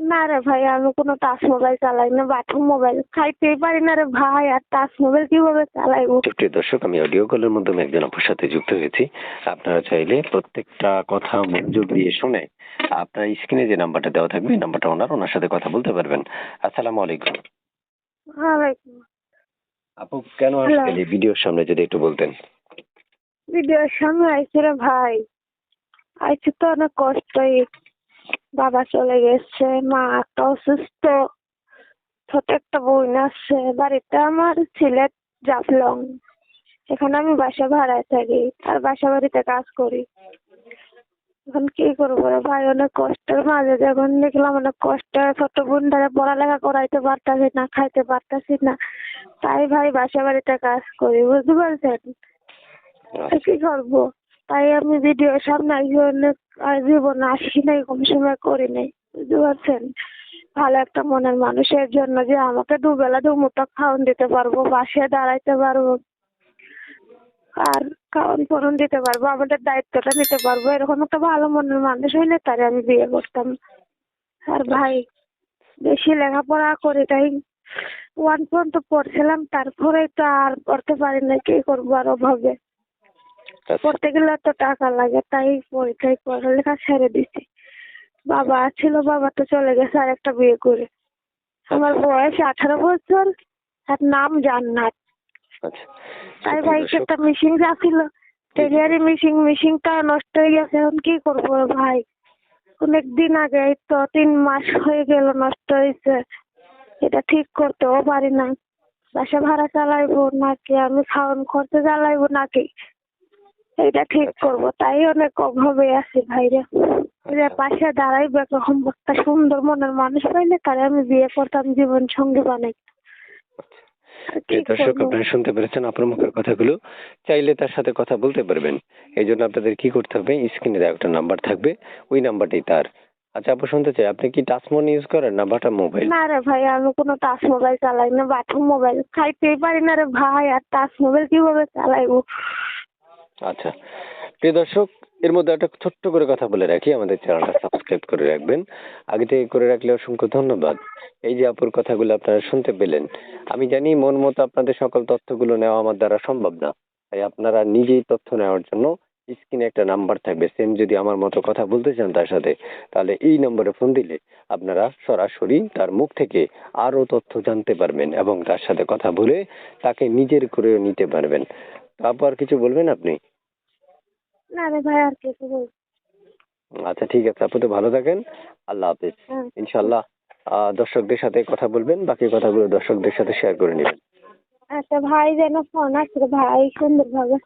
না রে ভাই, আমি কোনো টাচ মোবাইল চালাই না, বাটন মোবাইল খাইতেই পারি না রে ভাই, আর টাচ মোবাইল কিভাবে চালাইবো? প্রিয় দর্শক, আমি অডিও কলের মাধ্যমে একজন আপুর সাথে যুক্ত হয়েছি। আপনারা চাইলে প্রত্যেকটা কথা মনোযোগ দিয়ে শুনে আপনার স্ক্রিনে যে নাম্বারটা দেওয়া থাকবে এই নাম্বারটা ওনার সাথে কথা বলতে পারবেন। আসসালামু আলাইকুম। ওয়ালাইকুম। আপু কেন হ্যালো। আসছেন এই ভিডিওর সামনে যদি একটু বলতেন? ভিডিওর সামনে আইছি রে ভাই, আইছি তো অনেক কষ্টই। বাবা চলে গেছে, মা একটা অসুস্থ, ছোট একটা বোন আছে। বাড়িতে আমার সিলেট জাফলং, এখানে আমি বাসা ভাড়ায় থাকি আর বাসা বাড়িতে কাজ করি। এখন কি করবো রে ভাই, অনেক কষ্টের মাঝে যখন দেখলাম অনেক কষ্টে ছোট বোন ধরে পড়ালেখা করাইতে পারতাছি না, খাইতে পারতাছি না, তাই ভাই বাসা বাড়িতে কাজ করি, বুঝতে পারছেন? কি করবো, তাই আমি ভিডিওর সামনে আইসি, অনেক জীবনে আসি নাই, কম সময় করি নাই, বুঝতে পারছেন? ভালো একটা মনের মানুষের জন্য যে আমাকে দুবেলা দুমুঠো খাওয়ান দিতে পারবো, পাশে দাঁড়াইতে পারবো, আর খাওয়ান পরন দিতে পারবো, আমাদের দায়িত্বটা নিতে পারবো, এরকম একটা ভালো মনের মানুষ হইলে তারে আমি বিয়ে করতাম। আর ভাই বেশি লেখাপড়া করি তাই 1 পর্যন্ত পড়ছিলাম, তারপরে তো আর পড়তে পারি না, কি করবো আর অভাবে। পড়তে গেলে তো টাকা লাগে, তাই পরীক্ষায় পড়ালেখা ছেড়ে দিছি। বাবা ছিল, বাবা তো চলে গেছে আর একটা বিয়ে করে। আমার বয়স 18 বছর, আর নাম জান্নাত। তাই ভাই একটা মিশিং ছিল, ডেলিভারি মিশিংটা নষ্ট হয়ে গেছে, এখন কি করবো ভাই? অনেক দিন আগে, এই তো 3 মাস হয়ে গেল নষ্ট হয়েছে, এটা ঠিক করতেও পারি না। বাসা ভাড়া চালাইবো নাকি আমি খাওয়ান খরচে চালাইবো নাকি এটা ঠিক করবো, তাই অনেক অভাবে আছি ভাইরে। পাশে দাঁড়াইবো এরকম একটা সুন্দর মনের মানুষ পাইলে তারে আমি বিয়ে করতাম, জীবন সঙ্গী বানাই। দর্শক, আপনারা শুনতে পেরেছেন আপনার মুখের কথাগুলো। চাইলে তার সাথে কথা বলতে পারবেন। এই জন্য আপনাদের কি করতে হবে, স্ক্রিনে দেওয়া একটা নাম্বার থাকবে, ওই নাম্বারটাই তার। আচ্ছা আপু, শুনতে চাই আপনি কি টাচ ফোন ইউজ করেন না বাটন মোবাইল? না রে ভাই, আমি কোনো টাচ মোবাইল চালাই না, বাটন মোবাইল খাইতেই পারি না রে ভাই, আর টাচ মোবাইল কিভাবে চালাইবো? আচ্ছা প্রিয় দর্শক, এর মধ্যে একটা ছোট্ট করে কথা বলে রাখি, আমাদের চ্যানেলটা সাবস্ক্রাইব করে রাখবেন। আগে থেকে করে রাখলে অসংখ্য ধন্যবাদ। এই যে আপুর কথাগুলো আপনারা শুনতে পেলেন, আমি জানি মন মতো আপনাদের সকল তথ্যগুলো নেওয়া আমার দ্বারা সম্ভব না, তাই আপনারা নিজেই তথ্য নেওয়ার জন্য স্ক্রিনে একটা নাম্বার থাকবে, সেম যদি আমার মতো কথা বলতে চান তার সাথে, তাহলে এই নম্বরে ফোন দিলে আপনারা সরাসরি তার মুখ থেকে আরো তথ্য জানতে পারবেন এবং তার সাথে কথা বলে তাকে নিজের করে নিতে পারবেন। তারপর কিছু বলবেন আপনি? না রে ভাই, আর কিছু বল। আচ্ছা ঠিক আছে আপু, তো ভালো থাকেন। আল্লাহ হাফিজ। ইনশাল্লাহ দর্শকদের সাথে কথা বলবেন, বাকি কথাগুলো দর্শকদের সাথে শেয়ার করে নেবেন। আচ্ছা ভাই, যেন ফোন আসছে ভাই, সুন্দর ভাবে